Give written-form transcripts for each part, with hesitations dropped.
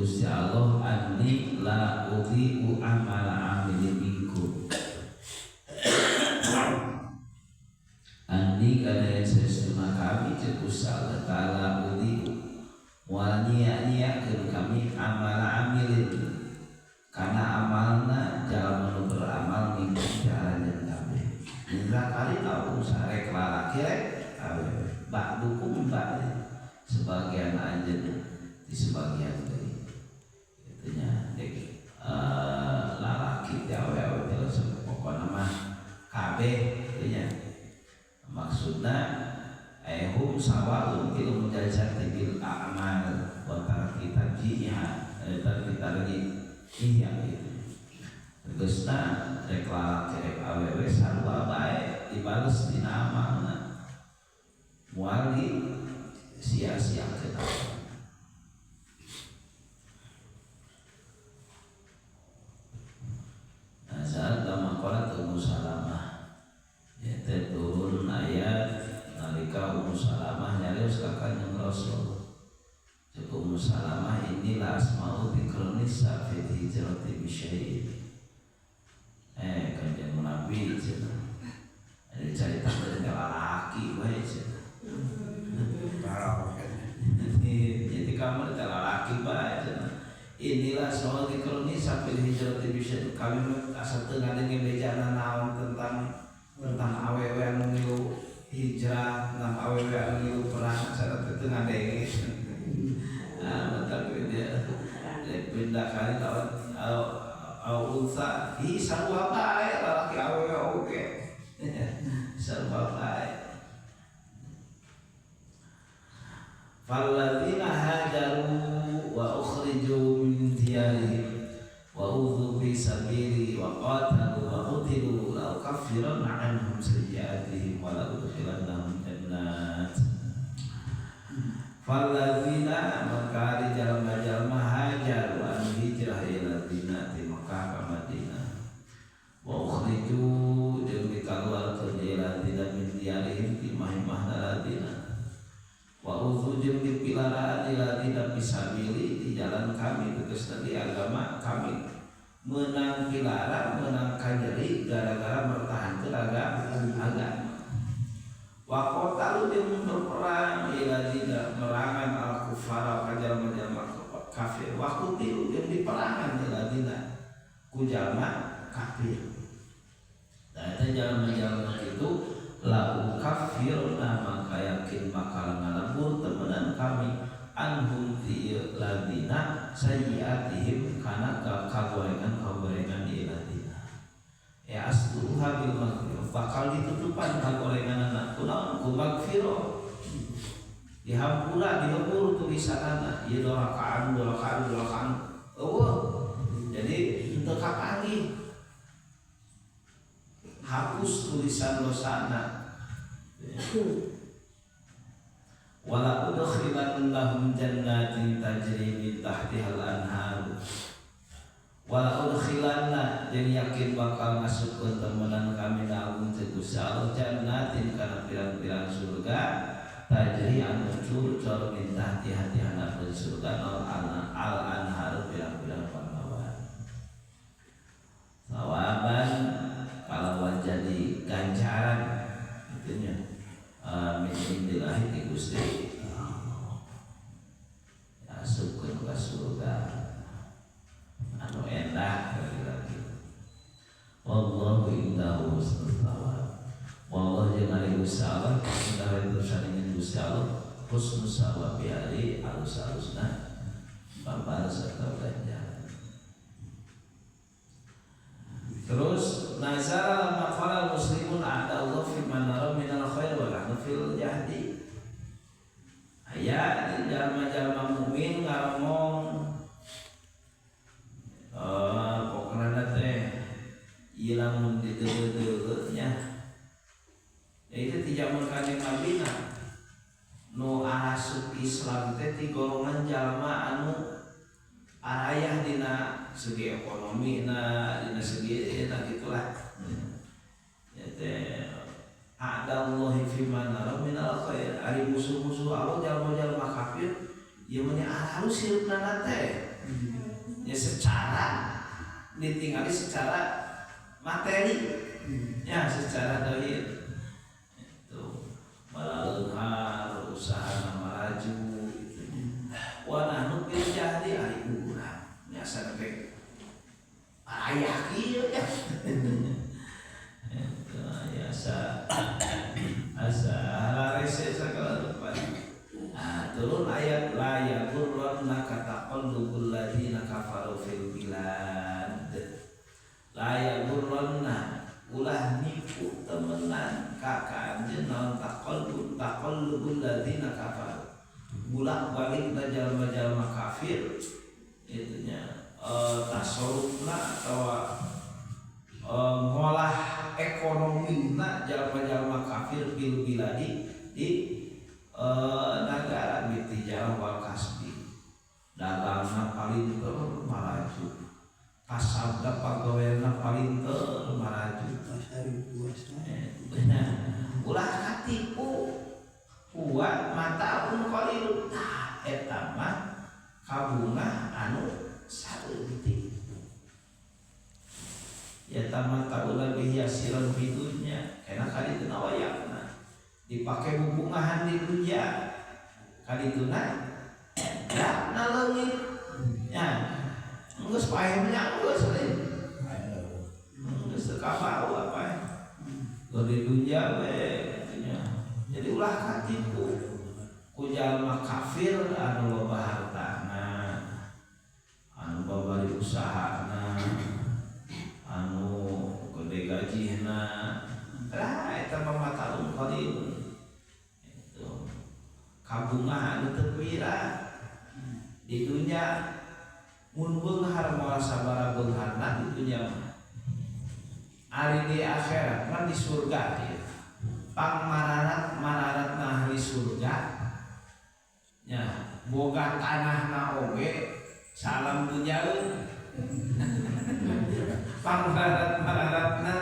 Gusti Allah anni la udhi'u amala amilin minkum. Anni kana sesama kami cek Gusti Allah taala udhi'u wa nia-niakeun kami amala amilin karena amalna jalan menu beramal minkum jalannya kabeh. Indra kali tahu sarek lalaki rek awewe bak dukung bak sebagian anjeun di sebagian dari itunya dek lalaki awewe terus pokokna mah kabeh itunya maksudna hum sawa'un fil mujazati bil a'mal wa tarki tarjiha tarki tarjiha itu tegasna rek lalaki rek awewe sarua bae dibales dina amalna moal di sia-siakeun. Saat lama kolat Ummu Salamah yaitu turun ayat nalika Ummu Salamah nyarios ka Kanjeng Rasul. Cek Ummu Salamah inilah asma'u dzikronisa fi hijrati bi syai'in. Kanjeng Nabi cenah. Ada cerita dari laki wae cenah. Jadi kamu adalah laki bae cenah. Inilah soal dikroni sampai hijrah bisa kami asal tengah dengan bejana naon tentang awewe anu ngilu hijrah tentang awewe anu ngilu perang saat tengah denge. Tapi dia pindah kali lawan unsa hi sarua bae lalaki awewe oge. Sarua bae. Falladzina hajaru wa ukhriju min diyarihim wa udhu fi sabili wa qatalu wa qutilu la ukaffiranna anhum sayyi'atihim wa la udkhilannahum jannat. Falladzina maka jalma-jalma hajar wa hijrah ila Madinah di Makkah ka Madinah wa ukhriju jeung dikaluarkeun ila min diyarihim di mahimahna Madinah wa uzujum di pilaraan ila tidak bisa milih di jalan kami tegas tadi agama kami menang pilara menang kajeri gara-gara bertahan ke agama wa qatalu jeung berperang ila tidak merangan al kufara kajalma-jalma kafir wa qutilu jeung diperangan ila tidak ku jalma kafir. Nah itu jalma-jalma itu la ukafirna maka yakin bakal ngalebur temenan kami anhum fi ladina sayyiatihim kana kagorengan di ladina ya asluha bil maghfirah bakal ditutupan kagorengan kunaon ku maghfirah dihampura dilebur tulisanana ieu dorakaan jadi teu kapanggih hapus tulisan dosana. Wala udkhilannahum jannatin tajri min tahtihal anhar. Wala udkhilanna jeung yakin bakal masukkeun temenan kami na agung teh Gusti Allah jannatin kana pirang-pirang surga tajri anu curcol min tahtihana surga al anhar pirang-pirang pahlawan. Sawaban kalau jadi ganjaran itunya min indillahi ti Gusti masuk ke surga anu endah lagi. Wallahu indahu husnul thawab. Wallahu jeung ari Gusti Allah indahu tulisan Gusti Allah husnul thawab biari alus-alusna babar serta ganjaran. Terus nazara lama qala muslimun ada Allah fi man nara min al khair wa nahnu fil jahdi. Aya jalma-jalma mukmin ngomong pokona teh ilang mun diteu-teunya. Itu ti jaman Kanjeng Nabi nu arasuk Islam teh ti golongan jalma anu arayah dina segi ekonomi dina segi gitulah. Ya teh ada Allah fi man nara min al khair ari musuh-musuh Allah jalma-jalma kafir ieu mah halus hirupna teh ya secara ditinggali secara materi ya secara dohir itu malaleunghar usaha maju itu wa nahnu bil jahdi ari urang biasa teh ayah kieu ya itu asa halarese sagala rupa. Turun ayat la yaqurrunna kataqallubul ladzina kafaru fil bilad. La yaqurrunna ulah nipu temenan ka anjeun naon taqallubul ladzina kafaru. Bolak-balik jalma-jalma kafir itunya tasawufna atau ngolah ekonomina jalma-jalma kafir fil biladi di negara bitijah wal kasbi dagangna paling teu maraju kasabda pagaweana paling teu maraju ulah katipu kuat mata pun qalil tah eta mah kabunga anu saeutik ya tamata ulah bihi yasiran bidunya kana kali teu nawayakna dipakai bubungahan di dunia kali itu ya naleungit ya geus paehnya geus lain geus kabau apa di dunia we jadi ulah katipu ku jalma kafir anu loba hartana anu babari usahana anu gede gajihna tah eta mah matalun qalil kabunga anu teu pira di dunia mun beunghar moal sabaraha beungharna di dunia mah ari di akhirat mah di surga ieu pangmararatna ahli surga nya boga tanahna oge salam dunyaeun pangmararatna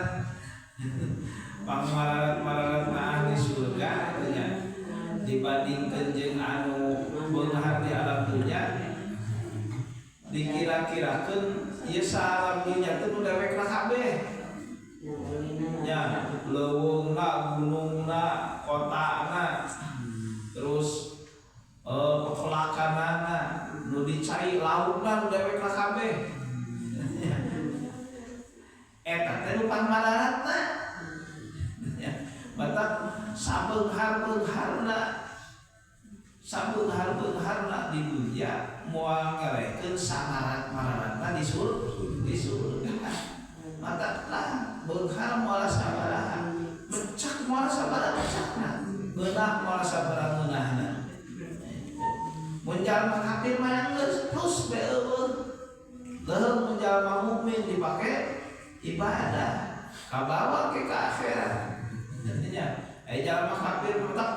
ahli surga nya dibandingkeun jeung anu beunghar di alam dunya dikira-kirakeun ieu salam dunya teh nu dewekna kabeh nya leuweungna gunungna kotana terus pepelakanana nu dicai lautna nu dewekna kabeh eta teh nu pangmararatna batak sabeunghar-beungharna di dunia moal ngarekeun samarat-mararatna di surga mataklah beunghar moal sabaraha becak moal sabaraha becakna beunah moal sabaraha ngeunahna mun jalma kafir mah geus terus beeueuh leuh mun jalma mukmin dipake ibadah kabawa ke akhirat artinya jalma kafir mah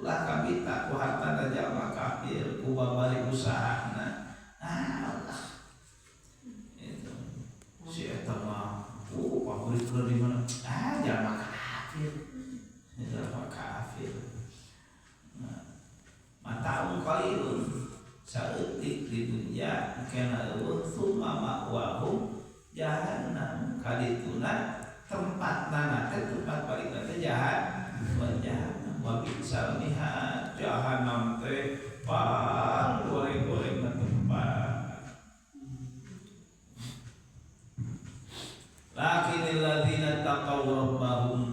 ulah kabita ku hartana jalma kafir ku babari usahana Allah itu si eta mah pabrik di mana jalma kafir mataun qalilun saeutik di dunya kana eueuh summa ma'wahum jahannam kadituna tempatna teh tempat balikna teh jahannam wa bi'sal mihad jahannam teh pan goreng-goreng tempat lakinnal ladzina taqaw rabbahum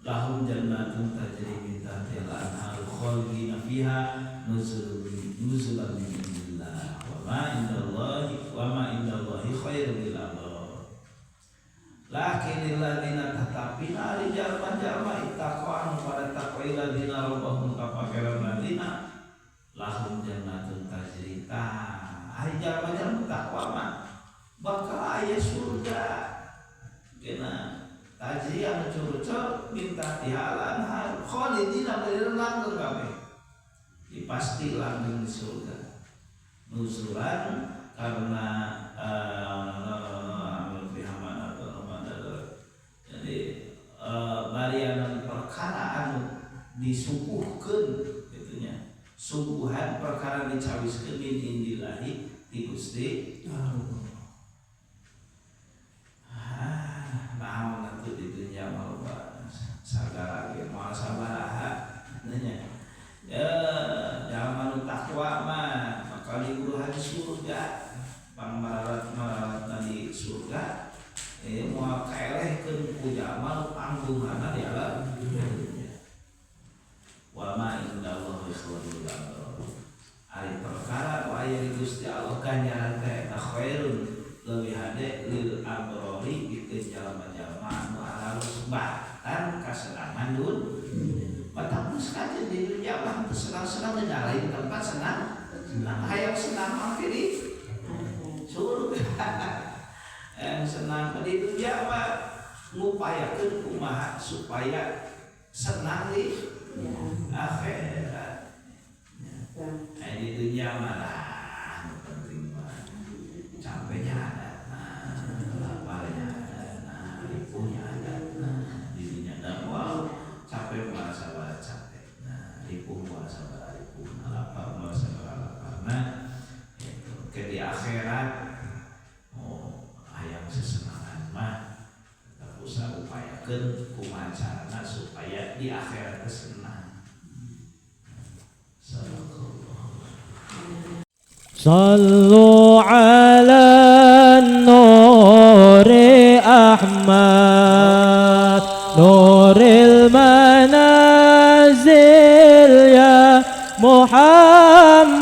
lahum jannatun tajri min tahtiha al-anhar khalidina fiha nuzulan min indillah wa ma indallahi khairul lil abrar lakinnal ladzina tatapi ari jalma-jalma ittaqwa anu pada taqwa ladzina rabbahum kafakiran ladzina lahum jannatun tajri ari jalma-jalma taqwa mah bakal aya surga kena tajri anu curcol minta tihalan hal khalidina bener langgeng kabeh dipasti langgeng di surga nuzulan karena jadi barianan perkara anu disuguhkeun gitunya subuhan perkara dicawiskeun min indillahi ti Gusti naon atuh di dunya mah sagala ge moal sabaraha nya jalma nu takwa mah maka diuruhan surga pangmararat di surga moal kaelehkeun ku jalma panggunganna di alam dunya wa ma indallahi khairul abrar ari perkara aya di Gusti Allah ganjaran teh khairun leuwih hade lil abrori pikeun jalma-jalma anu harus bahkan kasenangan batak sekali di dunia mah senang-senang lain tempat senang hayang senang mampir di surga yang senang di dunia mah ngupayakeun kumaha supaya senang di akhirat di dunia mah lah penting mah capeknya ada laparnya ada ripuhnya ada di dunia ada wow capek merasa capek ripuh merasa ripuh lapar merasa lapar itu ke di akhirat hayang sesenangan mah kita usah upayakeun kumaha carana supaya di akhirat senang. Sallu ala nuri Ahmad nuril manazil ya Muhammad